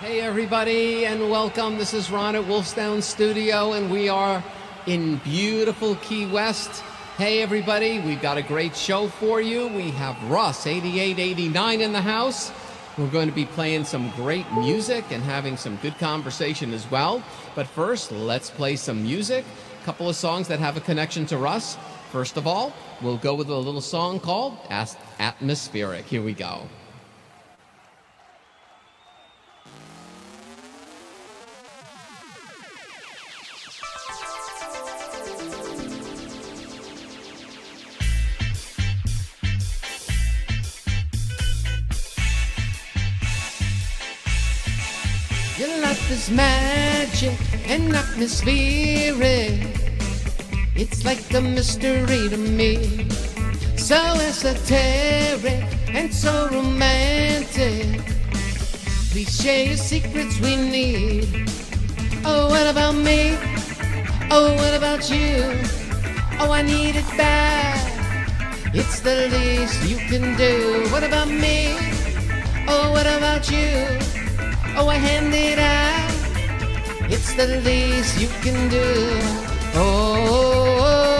Hey everybody, and welcome. This is Ron at Wolfestone Studio, and we are in beautiful Key West. Hey everybody, we've got a great show for you. We have Russ8889 in the house. We're going to be playing some great music and having some good conversation as well. But first, let's play some music. A couple of songs that have a connection to Russ. First of all, we'll go with a little song called Atmospheric. Here we go. Your life is magic and atmospheric. It's like a mystery to me. So esoteric and so romantic. Please share your secrets we need. Oh, what about me? Oh, what about you? Oh, I need it back. It's the least you can do. What about me? Oh, what about you? Oh, I hand it out. It's the least you can do. Oh,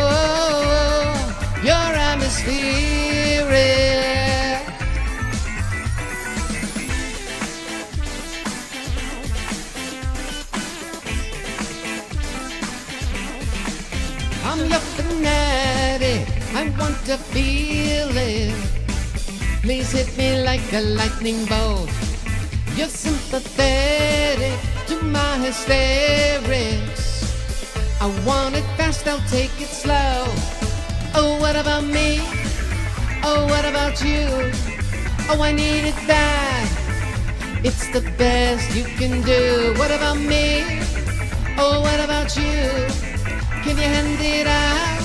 your atmospheric. I'm your fanatic. I want to feel it. Please hit me like a lightning bolt. You're sympathetic to my hysterics. I want it fast, I'll take it slow. Oh, what about me? Oh, what about you? Oh, I need it back. It's the best you can do. What about me? Oh, what about you? Can you hand it out?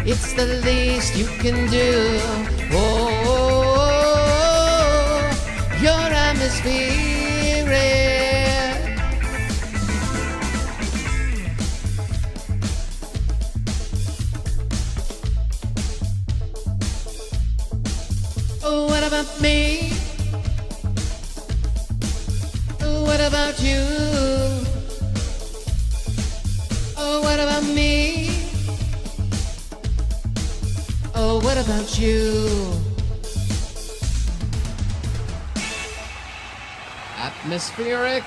It's the least you can do. Oh, your atmospheric. Oh, what about me? Oh, what about you? Oh, what about me? Oh, what about you? Atmospheric,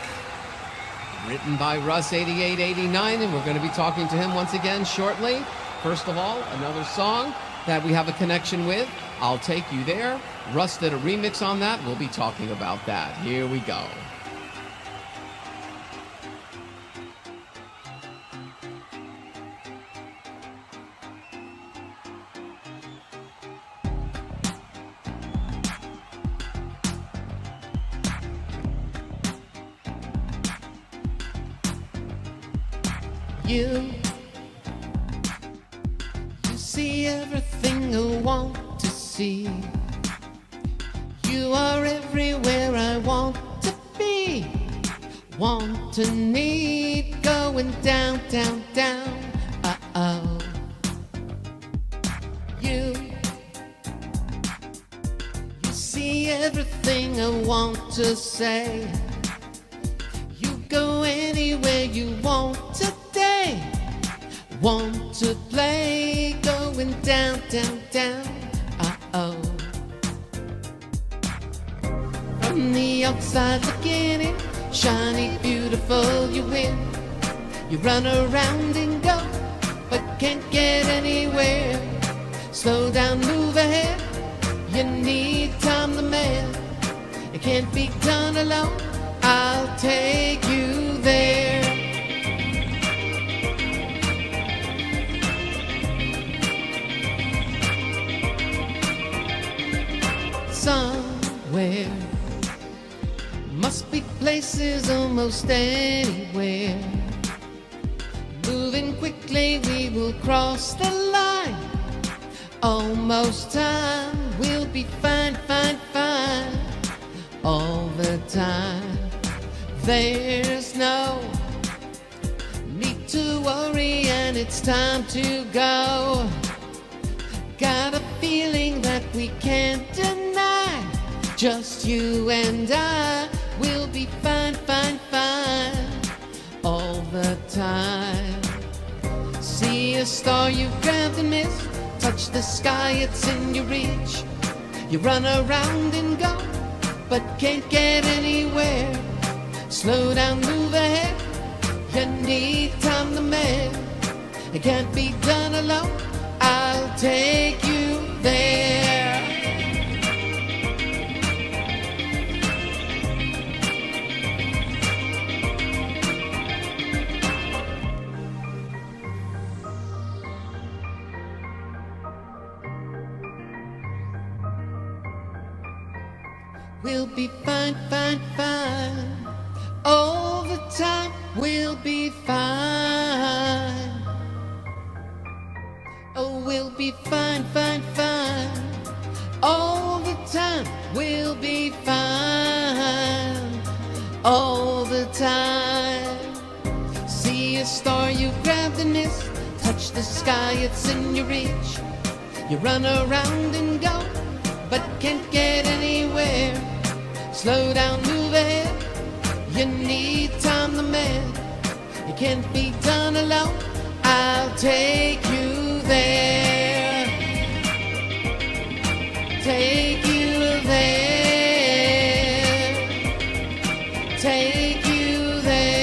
written by Russ8889, and we're going to be talking to him once again shortly. First of all, another song that we have a connection with, I'll Take You There. Russ did a remix on that. We'll be talking about that. Here we go. You see everything I want to see. You are everywhere I want to be. Want to need, going down, down, down. Uh-oh. You see everything I want to say. You go anywhere you want today. Want to play, going down, down, down. Uh-oh. From the outside looking in, shiny, beautiful, you win. You run around and go, but can't get anywhere. Slow down, move ahead. You need time, the man. It can't be done alone. I'll take you there. Somewhere, must be places almost anywhere. Moving quickly, we will cross the line. Almost time, we'll be fine, fine, fine. All the time, there's no need to worry, and it's time to go. Got a feeling that we can't deny. Just you and I will be fine, a star you grabbed and missed. Touch the sky, it's in your reach. You run around and go, but can't get anywhere. Slow down, move ahead. You need time to mend. It can't be done alone. I'll take you there. We'll be fine, fine, fine. All the time we'll be fine. Oh, we'll be fine, fine, fine. All the time we'll be fine. All the time. See a star you grabbed and missed. Touch the sky, it's in your reach. You run around and go, but can't get anywhere. Slow down, move ahead. You need time to mend. It can't be done alone. I'll take you there. Take you there. Take you there.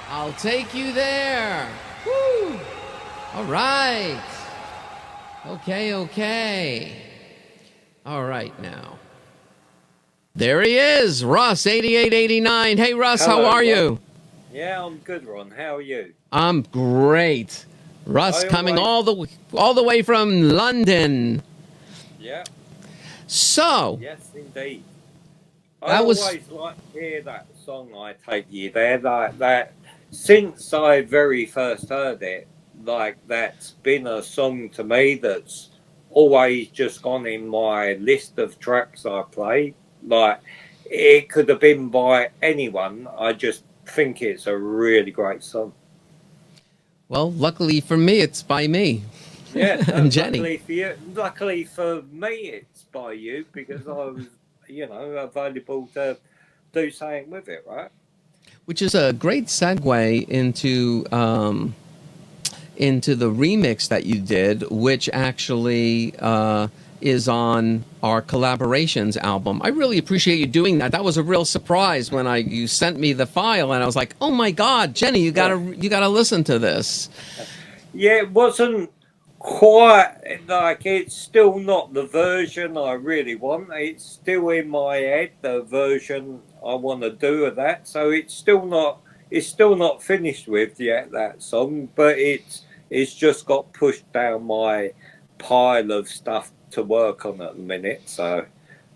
I'll take you there. Woo! All right. Okay. All right now. There he is, Russ8889. Hey, Russ, Hello, how are Ron. you? Yeah, I'm good, Ron. How are you? I'm great. Russ coming all the way from London. Yeah. So, Yes, indeed. That I was- always like to hear that song, I Take You There. That since I very first heard it, like that's been a song to me that's always just gone in my list of tracks I play. Like it could have been by anyone. I just think it's a really great song. well, luckily for me, it's by me. Yeah, And Jenny. luckily for you. Luckily for me, it's by you because I was, available to do something with it, right? Which is a great segue into the remix that you did, which actually is on our collaborations album. I really appreciate you doing that. That was a real surprise when you sent me the file, and I was like, "Oh my God, Jenny, you gotta listen to this." Yeah, it wasn't quite like it's still not the version I really want. It's still in my head, the version I want to do of that. So it's still not finished with yet, that song, but it's just got pushed down my pile of stuff to work on at the minute. So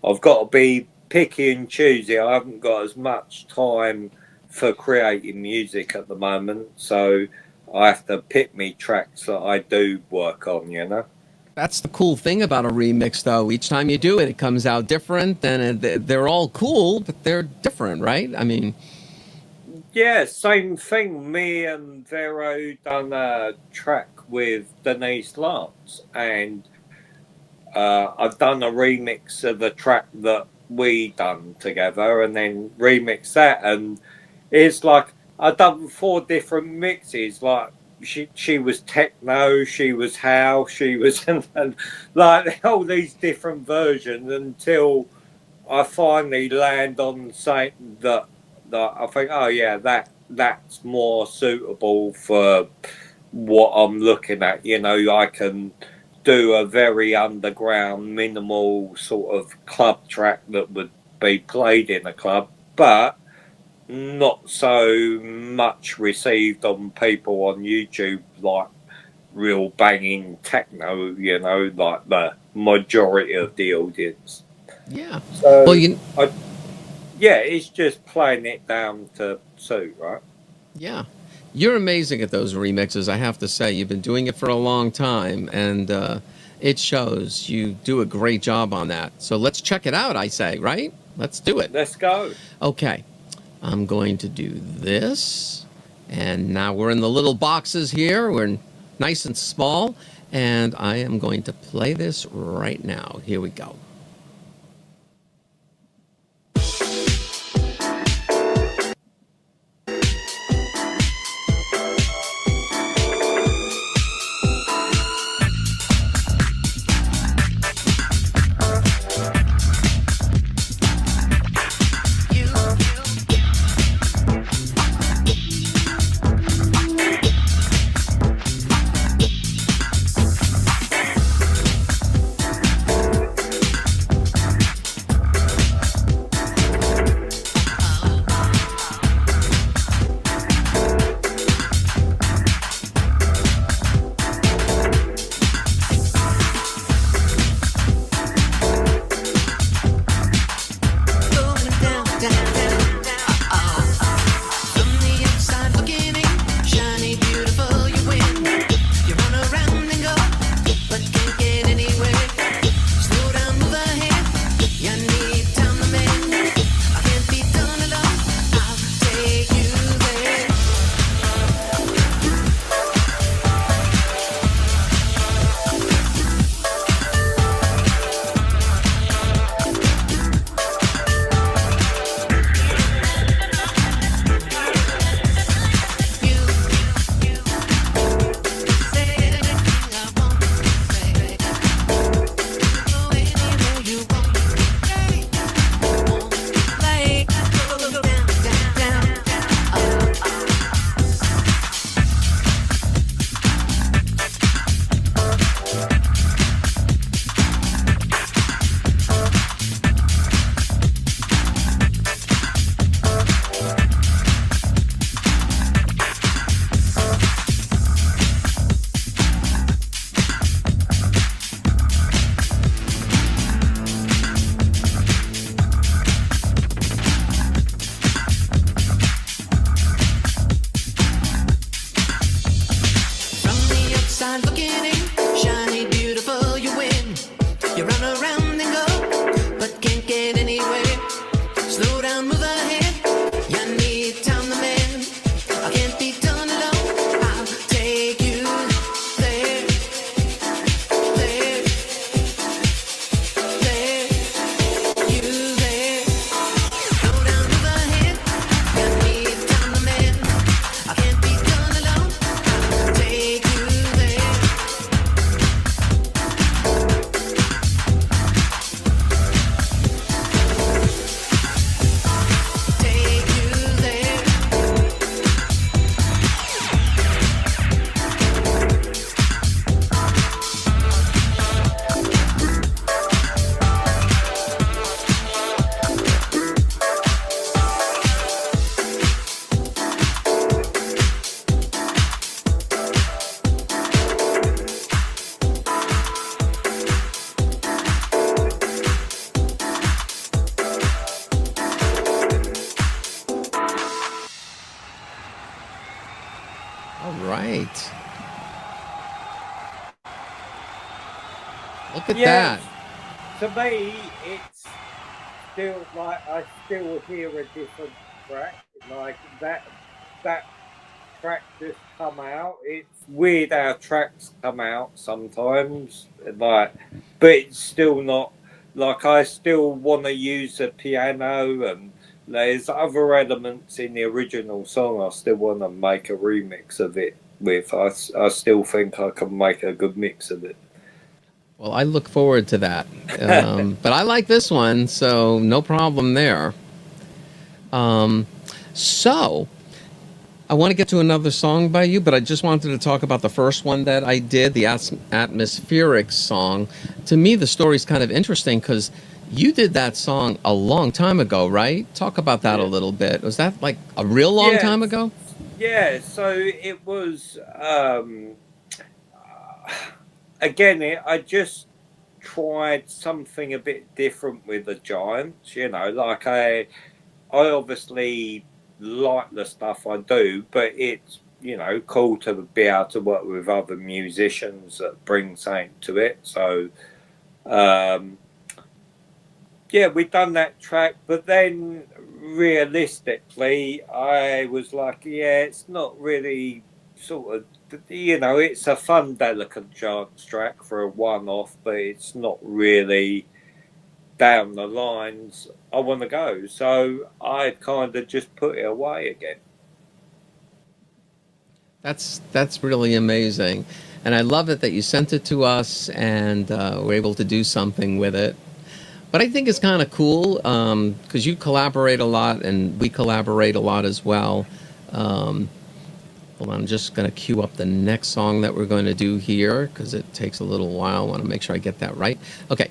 I've got to be picky and choosy. I haven't got as much time for creating music at the moment, so I have to pick me tracks that I do work on, That's the cool thing about a remix, though. Each time you do it, it comes out different, and they're all cool, but they're different, right? I mean, yeah, same thing. Me and Vero done a track with Denise Lance, and I've done a remix of the track that we done together, and then remix that, and it's like I've done 4 different mixes. Like she was techno, she was house, she was and like all these different versions until I finally land on something that I think, oh yeah, that's more suitable for what I'm looking at. I can do a very underground, minimal sort of club track that would be played in a club, but not so much received on people on YouTube like real banging techno, like the majority of the audience. yeah. So, Well, it's just playing it down to suit, right? yeah. You're amazing at those remixes, I have to say. You've been doing it for a long time, and it shows. You do a great job on that. So let's check it out, I say, right? Let's do it. Let's go. Okay. I'm going to do this. And now we're in the little boxes here. We're nice and small. And I am going to play this right now. Here we go. right. Look at that. To me, it's still like I still hear a different track. Like that track just come out. It's weird how tracks come out sometimes. Like, but it's still not like I still want to use the piano and there's other elements in the original song I still want to make a remix of it with. I still think I can make a good mix of it. Well, I look forward to that. But I like this one, so no problem there. So, I want to get to another song by you, but I just wanted to talk about the first one that I did, the atmospheric song. To me, the story's kind of interesting because you did that song a long time ago, right? Talk about that a little bit. Was that like a real long time ago? Yeah, so it was again, I just tried something a bit different with the Giants. You know, like I obviously like the stuff I do, but it's cool to be able to work with other musicians that bring something to it. So yeah, we done that track, but then realistically, I was like, yeah, it's not really sort of, you know, it's a fun, delicate dance track for a one-off, but it's not really down the lines I want to go. So I kind of just put it away again. That's really amazing, and I love it that you sent it to us and we're able to do something with it. But I think it's kind of cool because you collaborate a lot and we collaborate a lot as well. Hold on, I'm just going to queue up the next song that we're going to do here because it takes a little while. I want to make sure I get that right. Okay,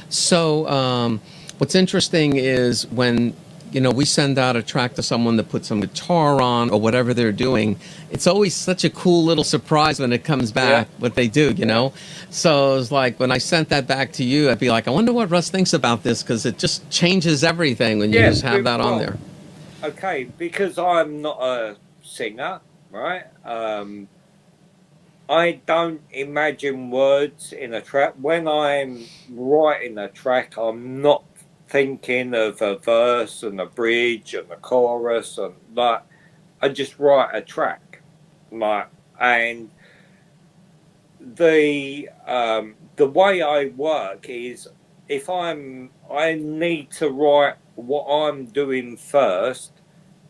so what's interesting is when we send out a track to someone to put some guitar on or whatever they're doing, it's always such a cool little surprise when it comes back, what they do. So it's like when I sent that back to you, I'd be like, I wonder what Russ thinks about this because it just changes everything when you just have that on there. Okay, because I'm not a singer, right? I don't imagine words in a track. When I'm writing a track, I'm not thinking of a verse and a bridge and a chorus and that. I just write a track, and the way I work is if I need to write what I'm doing first,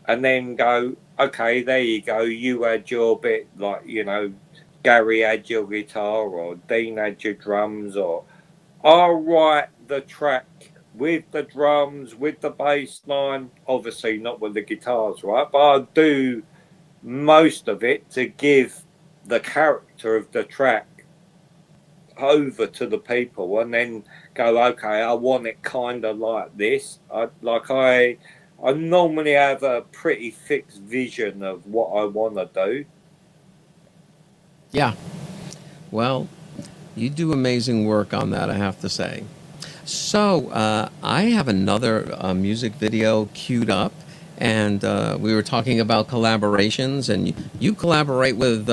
and then go, okay, there you go. You had your bit, like Gary had your guitar, or Dean had your drums, or I'll write the track with the drums, with the bass line, obviously not with the guitars, right? But I'll do most of it to give the character of the track over to the people and then go, okay, I want it kind of like this. I normally have a pretty fixed vision of what I want to do. Yeah. Well, you do amazing work on that, I have to say. So I have another music video queued up, and we were talking about collaborations, and you collaborate with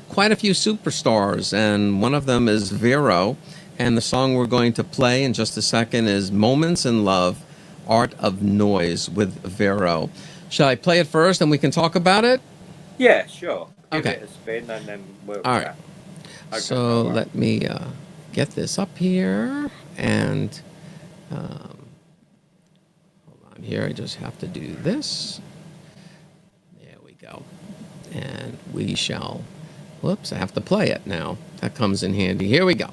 quite a few superstars, and one of them is Vero, and the song we're going to play in just a second is Moments in Love, Art of Noise with Vero. Shall I play it first and we can talk about it? Yeah, sure. Give Okay. it a spin and then we'll All right. chat. Okay, So let me get this up here, and hold on here. I just have to do this. There we go. And we shall. Whoops! I have to play it now. That comes in handy. Here we go.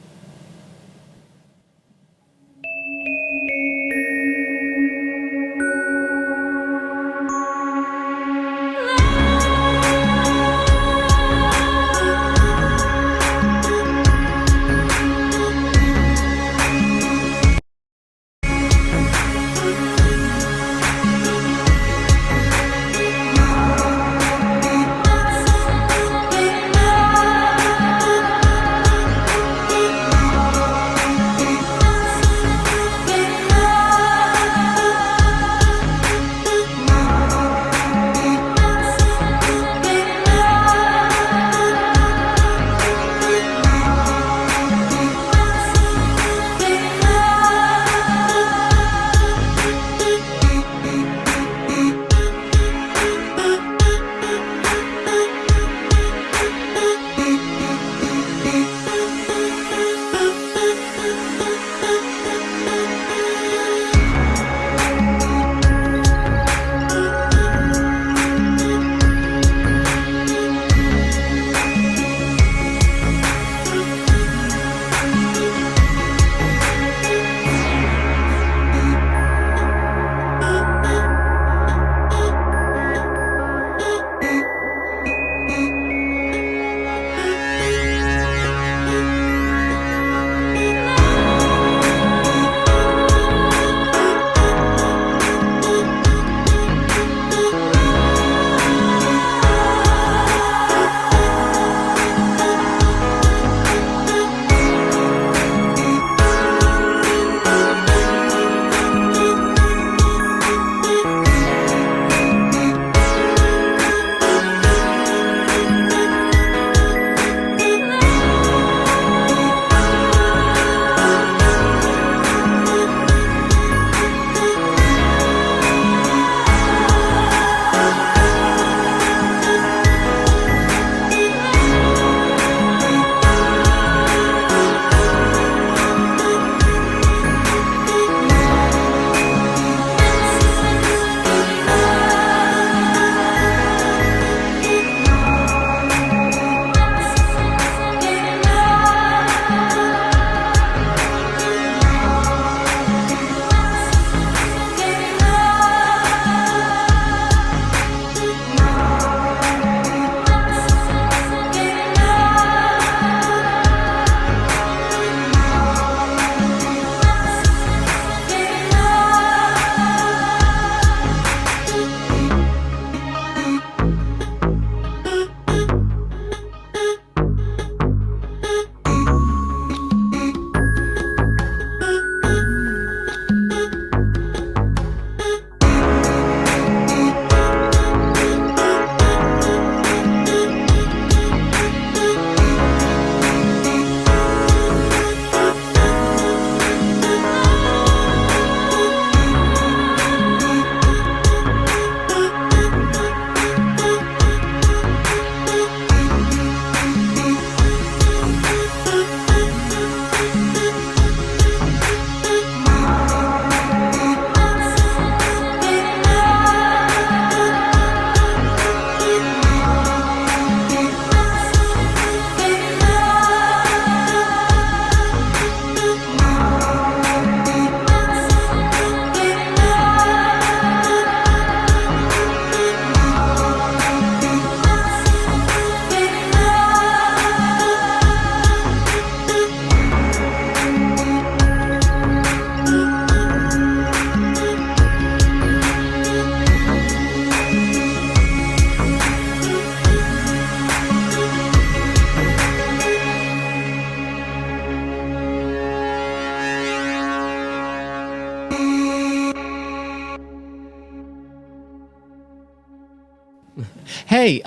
Hey,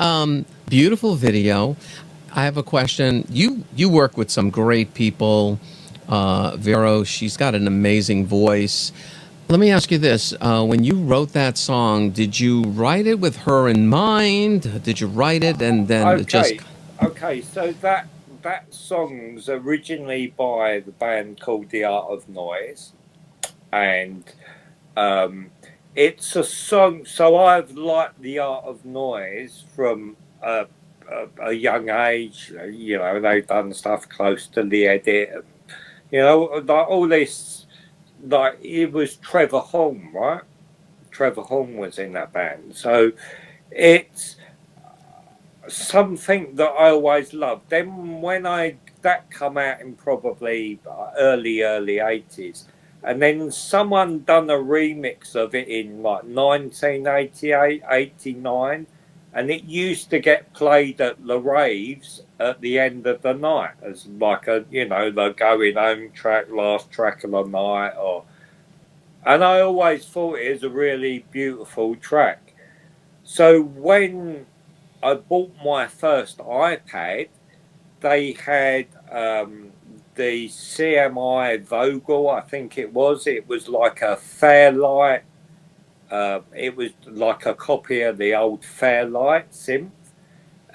beautiful video. I have a question. You work with some great people. Vero, she's got an amazing voice. Let me ask you this: when you wrote that song, did you write it with her in mind? Did you write it and then it just? Okay. So that song's originally by the band called The Art of Noise, and um, it's a song. So I've liked The Art of Noise from a young age. You know, they've done stuff close to the edit. You know, like all this. Like it was Trevor Horn, right? Trevor Horn was in that band, so it's something that I always loved. Then when I that come out in probably early 80s, and then someone done a remix of it in like 1988, 89, and it used to get played at the raves at the end of the night as like a the going home track, last track of the night, or and I always thought it was a really beautiful track. So when I bought my first iPad, they had the CMI Vogel, I think it was. It was like a Fairlight. It was like a copy of the old Fairlight synth,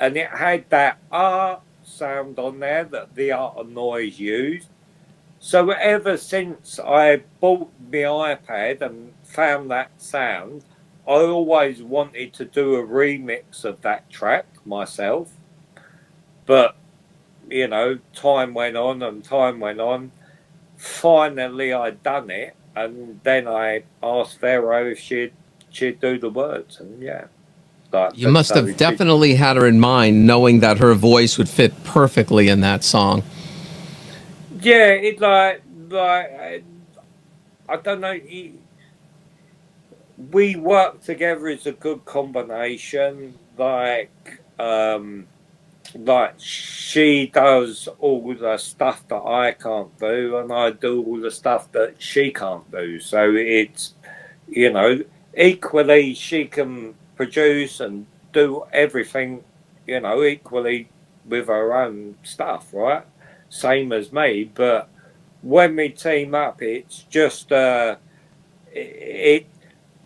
and it had that sound on there that the Art of Noise used. So ever since I bought my iPad and found that sound, I always wanted to do a remix of that track myself. But, time went on and time went on. Finally, I'd done it. And then I asked Vero if she'd do the words. And yeah, like, You must so have definitely had her in mind, knowing that her voice would fit perfectly in that song. yeah, it I don't know. We work together as a good combination. Like she does all the stuff that I can't do, and I do all the stuff that she can't do. So it's you know equally she can produce and do everything, equally with her own stuff, right? Same as me, but when we team up, it's just it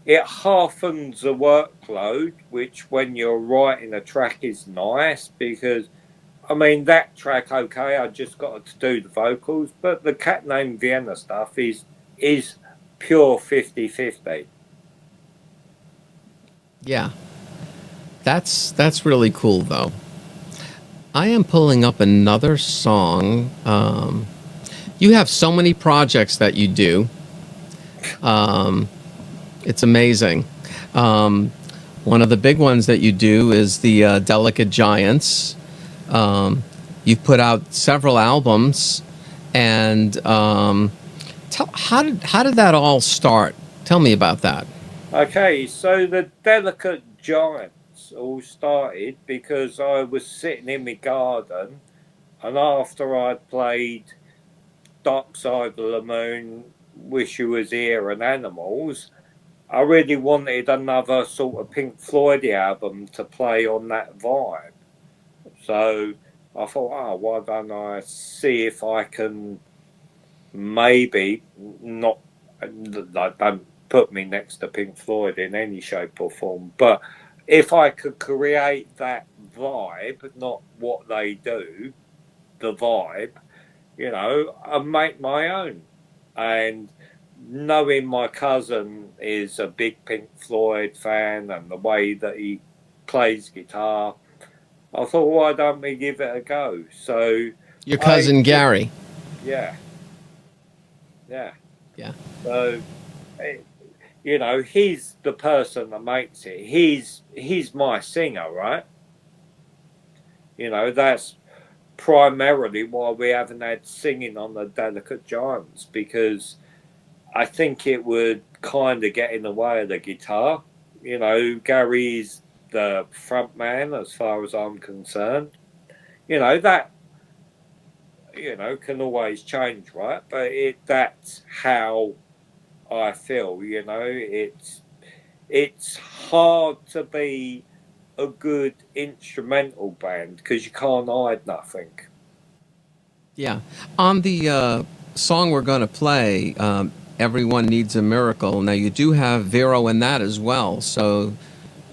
it halfens the workload, which when you're writing a track is nice because I mean that track, okay, I just got to do the vocals, but the Cat Named Vienna stuff is pure 50-50. Yeah, that's really cool though. I am pulling up another song. You have so many projects that you do. Um, it's amazing. Um, One of the big ones that you do is the Delicate Giants. You've put out several albums, and how did that all start? Tell me about that. Okay, so the Delicate Giants all started because I was sitting in my garden, and after I'd played Dark Side of the Moon, Wish You Was Here, and Animals, I really wanted another sort of Pink Floyd album to play on that vibe. So I thought, why don't I see if I can maybe not, like, don't put me next to Pink Floyd in any shape or form, but if I could create that vibe, not what they do, the vibe, and make my own. And knowing my cousin is a big Pink Floyd fan and the way that he plays guitar, I thought, why don't we give it a go? So Your I cousin just, Gary. yeah, yeah. Yeah. So, eh, he's the person that makes it. He's my singer, right? That's primarily why we haven't had singing on the Delicate Giants because I think it would kind of get in the way of the guitar. Gary's the front man as far as I'm concerned. That can always change, right? But that's how I feel. It's hard to be a good instrumental band because you can't hide nothing. Yeah. On the song we're going to play, Everyone Needs a Miracle. Now, you do have Vero in that as well. So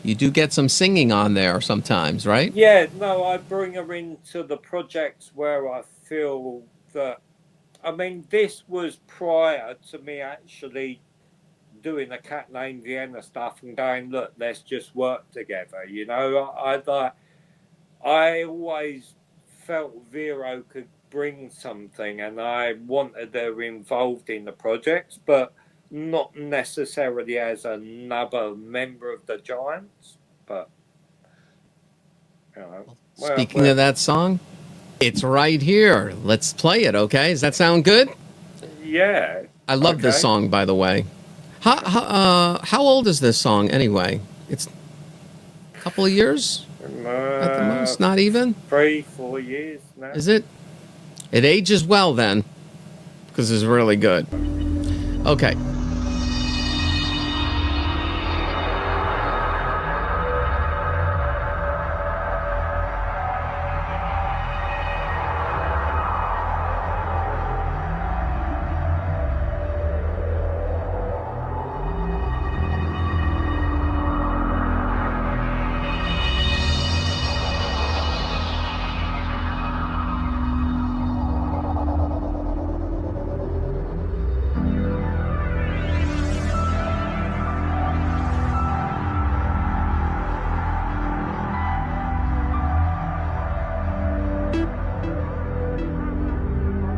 you do get some singing on there sometimes, right? Yeah, no, I bring her into the projects where I feel that. I mean, this was prior to me actually doing the Cat Named Vienna stuff and going, look, let's just work together. You know, I always felt Vero could bring something, and I wanted her involved in the projects, but not necessarily as another member of the Giants. But you know, Speaking of that song, it's right here. Let's play it, okay? Does that sound good? yeah, I love this song, by the way. How old is this song anyway? It's a couple of years at the most, not even 3-4 years now. Is it? It ages well then, because it's really good. Okay.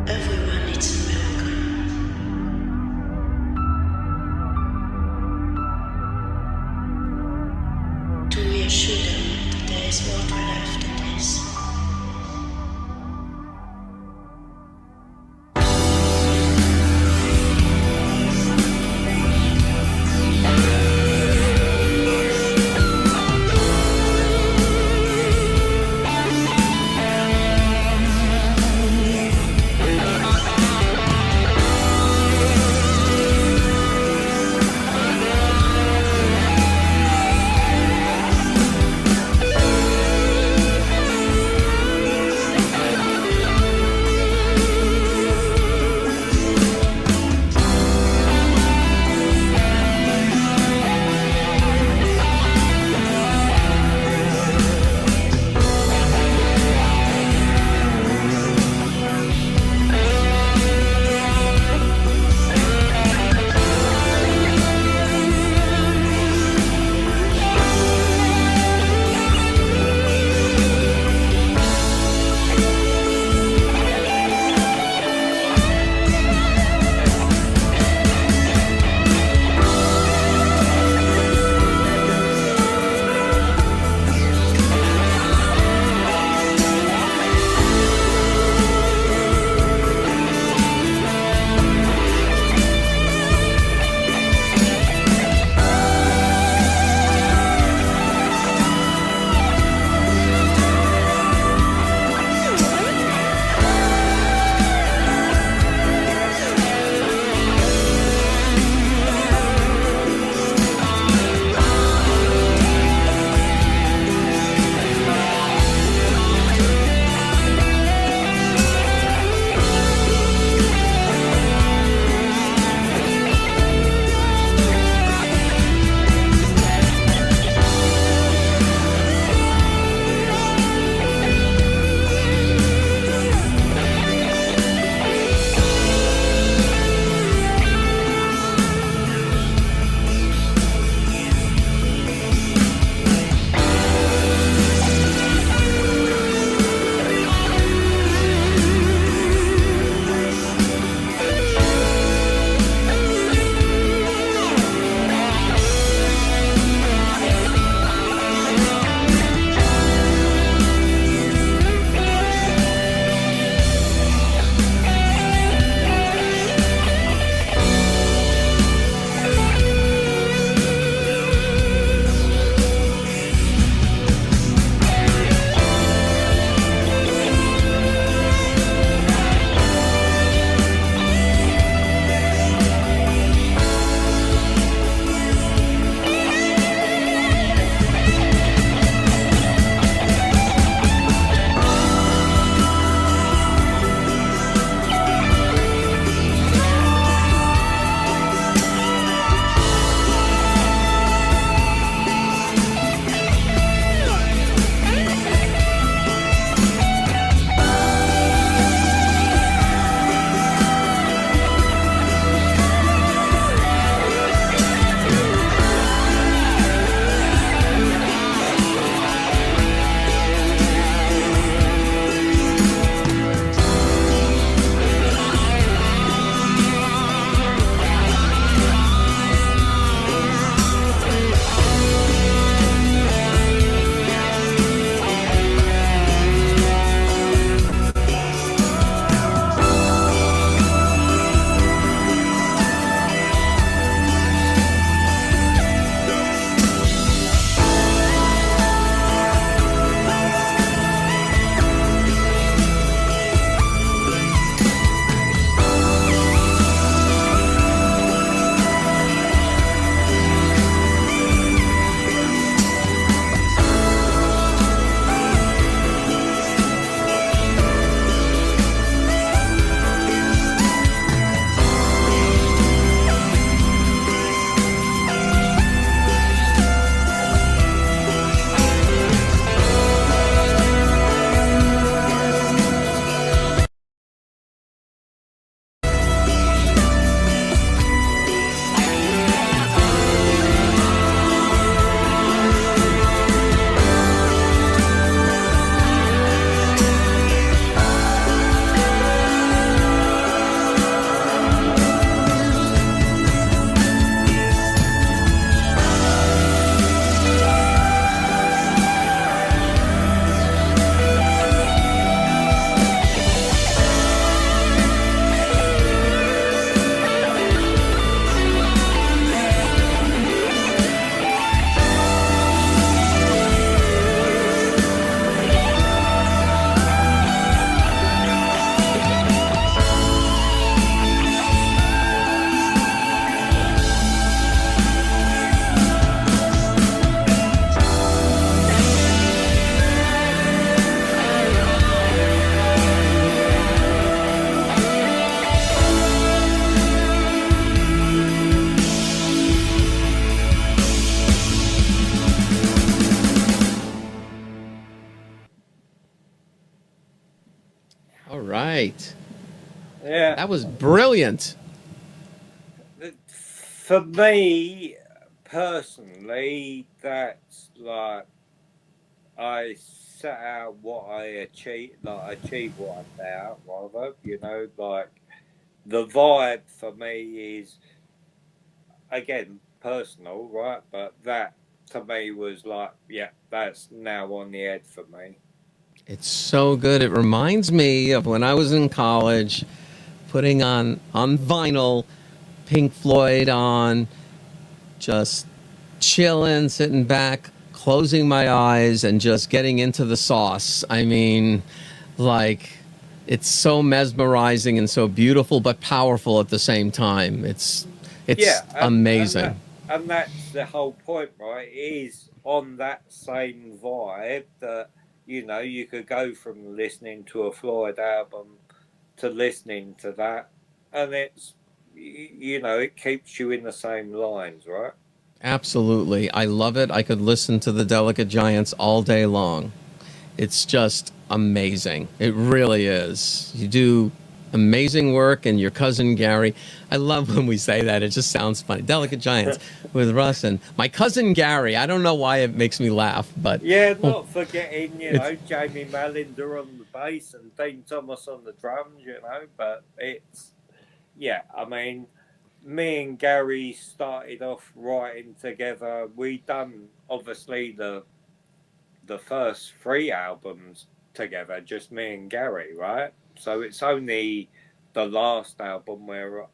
Everyone needs a miracle. To reassure them that there is more to life than this. All right. Yeah. That was brilliant. For me personally, that's like I set out what I achieved, like achieve what I set out, rather. You know, like the vibe for me is again personal, right? But that to me was like, yeah, that's now on the head for me. It's so good. It reminds me of when I was in college, putting on vinyl, Pink Floyd on, just chilling, sitting back, closing my eyes, and just getting into the sauce. I mean, like, it's so mesmerizing and so beautiful, but powerful at the same time. It's Yeah, amazing. and that's the whole point, right? It is on that same vibe that you know you could go from listening to a Floyd album to listening to that, and it's you know it keeps you in the same lines, right? Absolutely. I love it. I could listen to the Delicate Giants all day long. It's just amazing. It really is. You do amazing work, and your cousin Gary. I love when we say that. It just sounds funny. Delicate Giants with Russ and my cousin Gary. I don't know why it makes me laugh, but Yeah, well, not forgetting you it's know Jamie Malinder on the bass and Dean Thomas on the drums, you know. But it's yeah, I mean, me and Gary started off writing together. We done obviously the first three albums together, just me and Gary, right? So it's only the last album where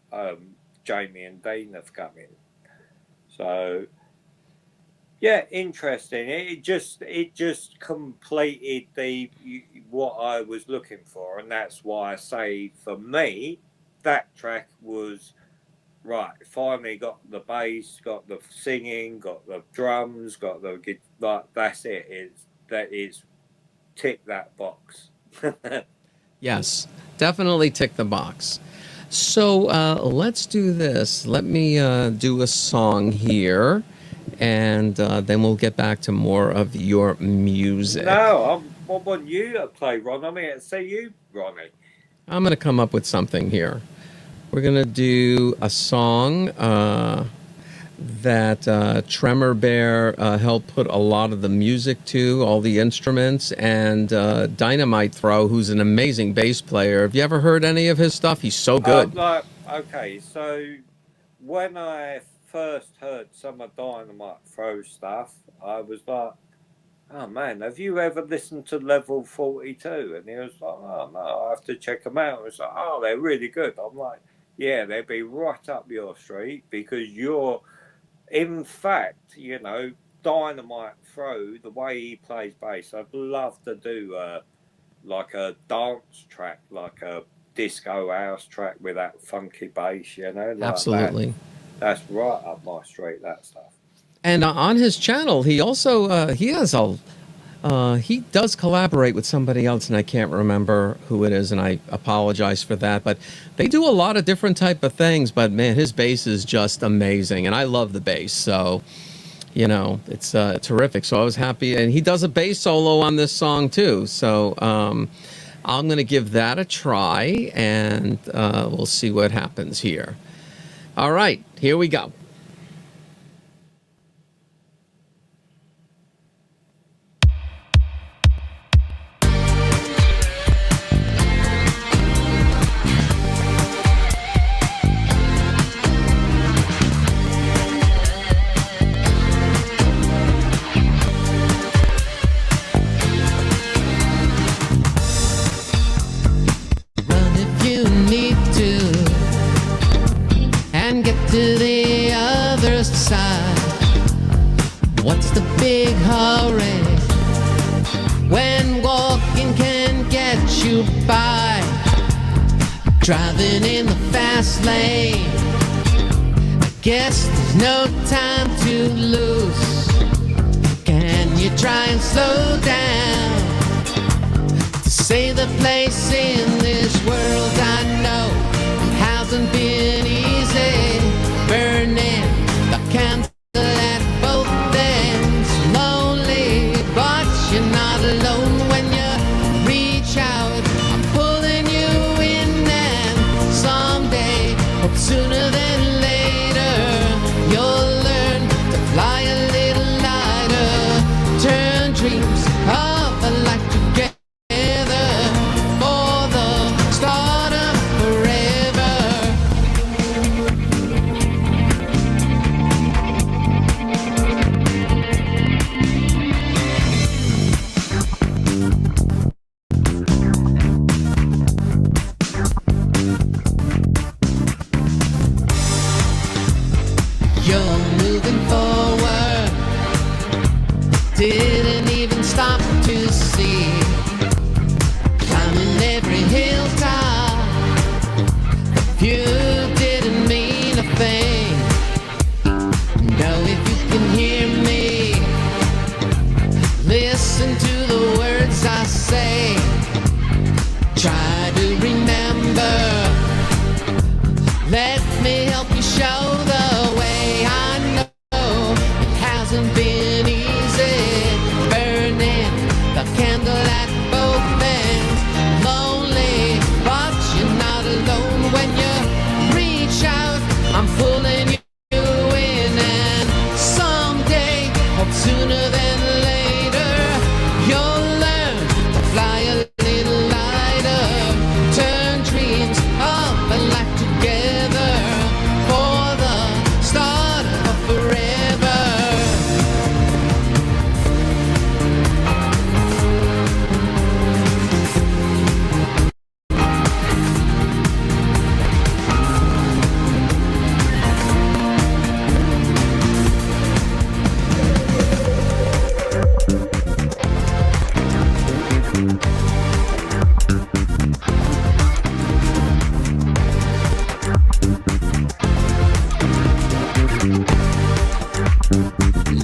Jamie and Dean have come in. So yeah, interesting. It just completed the what I was looking for, and that's why I say for me that track was right. Finally got the bass, got the singing, got the drums, got the like. That's it. That is tick that box. yes, definitely tick the box. So let's do this. Let me do a song here, and then we'll get back to more of your music. No, I want you to play, Ron. I mean, say you, Ronnie. I'm going to come up with something here. We're going to do a song that Tremor Bear helped put a lot of the music to, all the instruments, and Dynamite Throw, who's an amazing bass player. Have you ever heard any of his stuff? He's so good. Like, okay, so when I first heard some of Dynamite Throw stuff, I was like, oh man, have you ever listened to Level 42? And he was like, oh no, I have to check them out. I was like, oh, they're really good. I'm like, yeah, they'd be right up your street because you're, in fact, you know, Dynamite Throw, the way he plays bass, I'd love to do like a dance track, like a disco house track with that funky bass, you know? Like Absolutely. that's right up my street, that stuff. And on his channel, he also he does collaborate with somebody else, and I can't remember who it is, and I apologize for that. But they do a lot of different type of things. But man, his bass is just amazing, and I love the bass. So, you know, it's terrific. So I was happy, and he does a bass solo on this song too. So I'm going to give that a try, and we'll see what happens here. All right, here we go. To the other side. What's the big hurry when walking can get you by? Driving in the fast lane, I guess there's no time to lose. Can you try and slow down to save the place in this world? I know it hasn't been easy. Burning the candle at both ends. Lonely, but you're not alone when you reach out. I'm pulling you to see. Climbing every hilltop, you didn't mean a thing. No, if you can hear me, listen to the words I say. Try to remember. Let me help you show the way. I know it hasn't been easy, burning the candle at both ends. Lonely, but you're not alone when you reach out. I'm pulling you in, and someday, hope sooner than later, you'll learn to fly a little lighter. Turn dreams of a life together for the start of forever.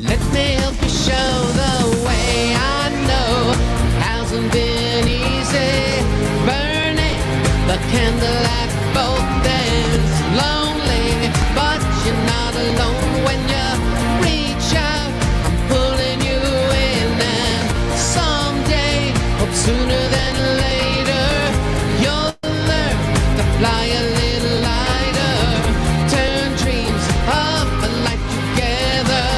Let me help you show the way. I know it hasn't been easy, burning the candle at both ends. Lonely, but you're not alone when you reach out. I'm pulling you in, and someday, hope sooner than later, you'll learn to fly a little lighter. Turn dreams of a life together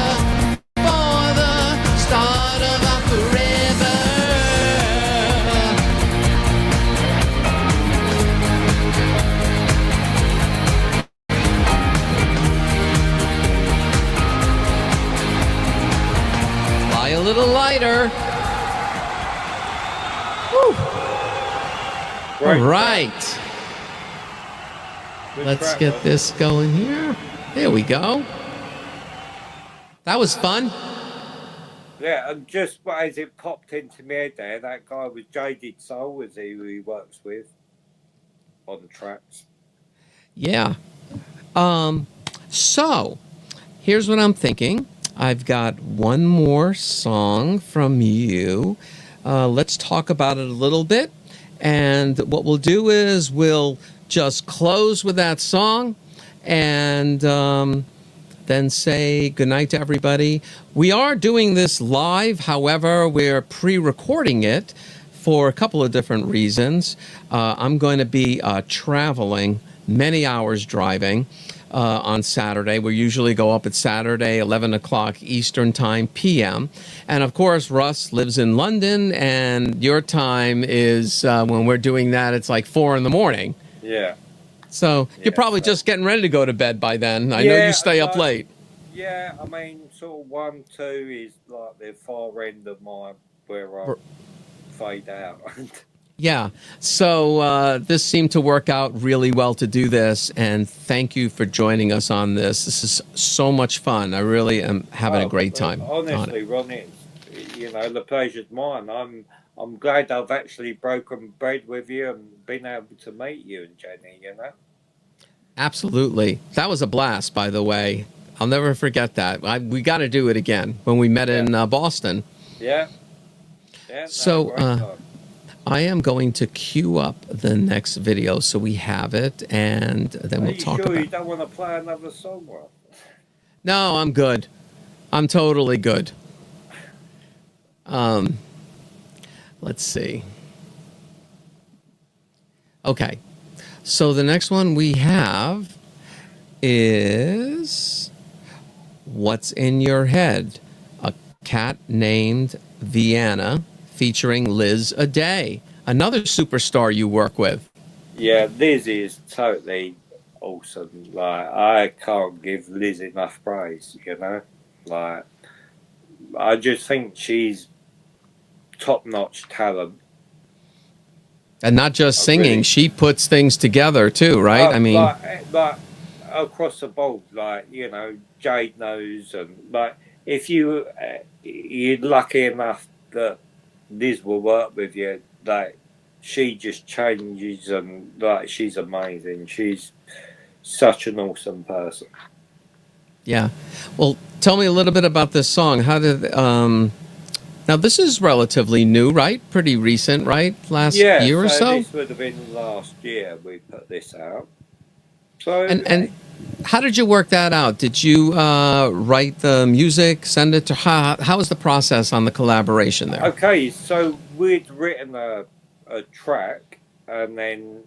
for the start of our forever. Fly a little lighter. All right. Good Let's track, get Russ. this going here. There we go. That was fun. Yeah, and just as it popped into my head there, that guy was Jaded Soul, is he, who he works with on the tracks. Yeah. So here's what I'm thinking. I've got one more song from you. Let's talk about it a little bit. And what we'll do is we'll just close with that song and then say goodnight to everybody. We are doing this live. However, we're pre-recording it for a couple of different reasons. I'm going to be traveling many hours driving on Saturday. We usually go up at Saturday, 11 o'clock Eastern Time, p.m. And of course, Russ lives in London, and your time is, when we're doing that, it's like 4 in the morning. Yeah. So you're probably just getting ready to go to bed by then. I know you stay up late. Yeah, I mean, sort of 1, 2 is like the far end of my where I fade out. Yeah. So this seemed to work out really well to do this, and thank you for joining us on this. This is so much fun. I really am having a great time. Honestly, Ron, the pleasure's mine. I'm glad I've actually broken bread with you and been able to meet you and Jenny. Absolutely. That was a blast, by the way. I'll never forget that. We got to do it again when we met in Boston. Yeah. Yeah. So I am going to queue up the next video so we have it, and then we'll talk about it. You don't want to play another song, Ron? No, I'm good. I'm totally good. Let's see. Okay. So the next one we have is What's in Your Head? A Cat Named Vienna, featuring Liz A Day, another superstar you work with. Yeah, Liz is totally awesome. Like, I can't give Liz enough praise, Like, I just think she's top-notch talent. And not just singing, she puts things together too, right? I mean, like across the board, Jade knows, and like if you're lucky enough that Liz will work with you. Like, she just changes, and like, she's amazing. She's such an awesome person. Yeah. Well, tell me a little bit about this song. How did now this is relatively new, right? Pretty recent, right? Last year or so? This would have been last year we put this out. So And how did you work that out? Did you write the music, send it to how was the process on the collaboration there? okay, so we'd written a track and then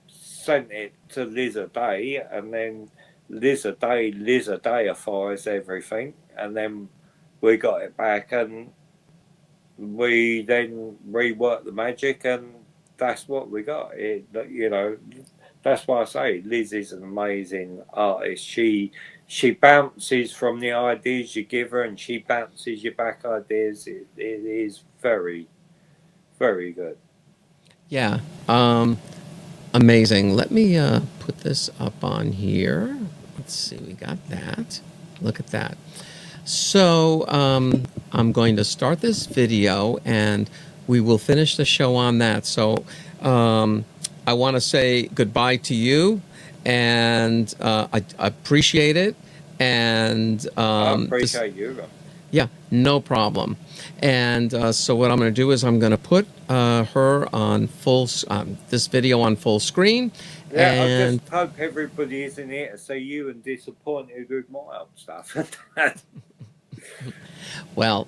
sent it to Liz-a-Day, and then Liz-a-Dayifies everything, and then we got it back, and we then reworked the magic, and that's what we got. It, you know, that's why I say Liz is an amazing artist. She bounces from the ideas you give her, and she bounces you back ideas. It is very, very good. Yeah. Amazing. Let me put this up on here. Let's see. We got that. Look at that. So I'm going to start this video, and we will finish the show on that. So I want to say goodbye to you, and I appreciate it. And I appreciate you. Yeah, no problem. And so what I'm going to do is I'm going to put her on this video on full screen. Yeah, And I just hope everybody isn't here to see you and disappointed with my old stuff. well,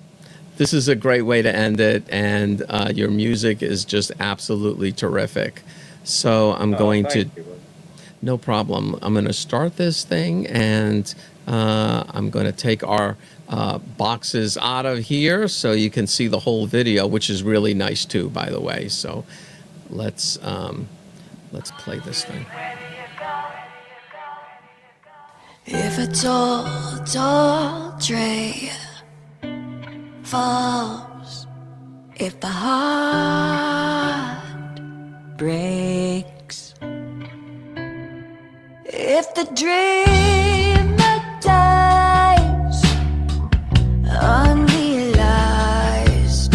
this is a great way to end it, and your music is just absolutely terrific. So I'm going to, no problem. I'm going to start this thing, and I'm going to take our boxes out of here so you can see the whole video, which is really nice too, by the way. So let's play this thing. If a tall tree falls, if the heart breaks, if the dreamer dies unrealized,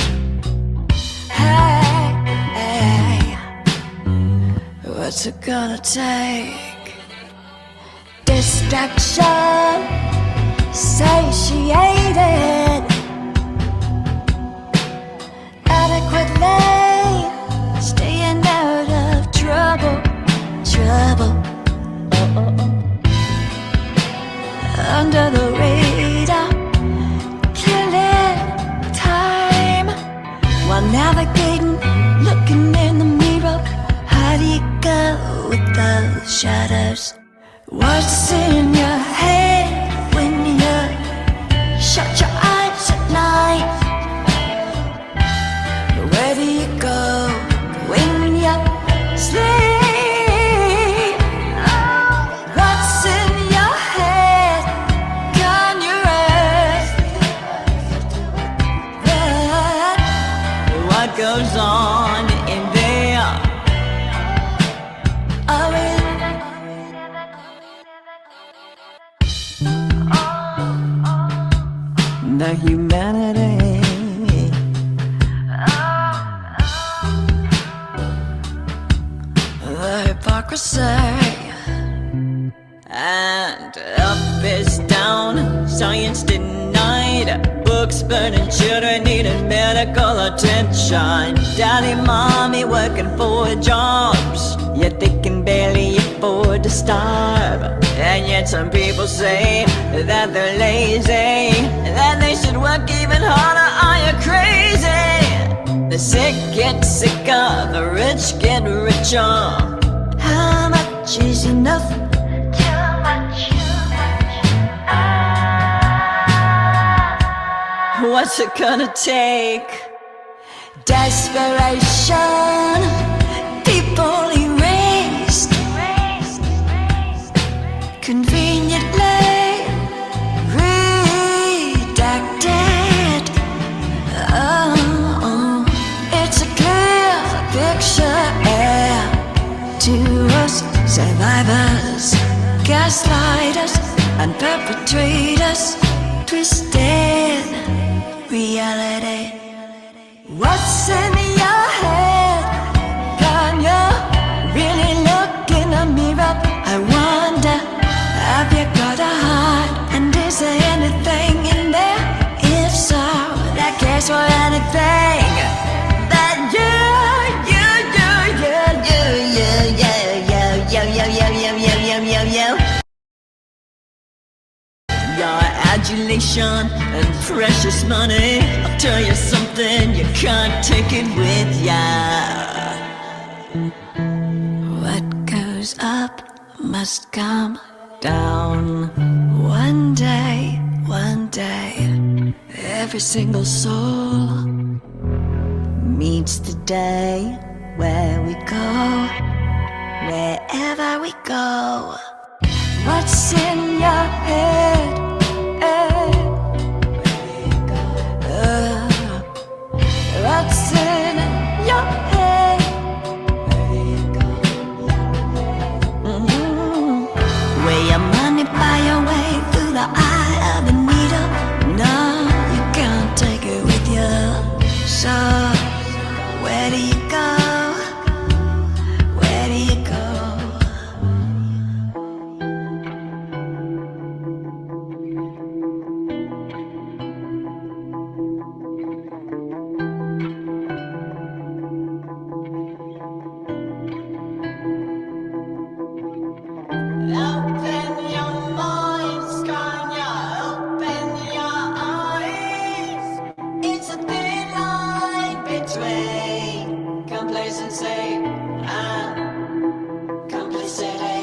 hey, what's it gonna take? Distraction, satiated, adequately staying out of trouble. Under the radar, killing time while navigating, looking in the mirror. How do you go with those shadows? What's in your head when you shut your eyes at night? Where do you go when you sleep? What's in your head? Can you rest? What goes on in there? The humanity, the hypocrisy, and up is down, science denied, books burning, children needing medical attention, daddy, mommy working 4 jobs, yet they can barely afford to starve. And yet some people say that they're lazy, that they should work even harder. Are you crazy? The sick get sicker, the rich get richer. How much is enough? Too much. What's it gonna take? Desperation, people erased, conveniently redacted. Oh, it's a clear picture to us survivors, gaslighters, and perpetrators. Twisted reality. What's in your head? Can you really look in the mirror? I wonder, have you got a heart? And is there anything in there? If so, that cares for anything that you. Your adulation and precious money. I'll tell you something, you can't take it with ya. What goes up must come down. One day, every single soul meets the day where we go, wherever we go. What's in your head? What's in your head? Weigh your money by your way through the eye of the needle. No, you can't take it with you. So, where do you go? Where do you go? Open your minds, can you open your eyes? It's a thin line between complacency and complicity.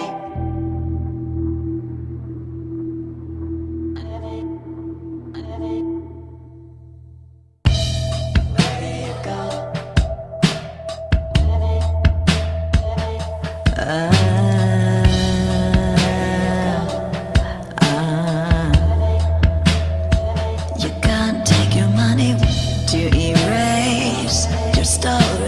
Where do you go? You can't take your money to erase your story.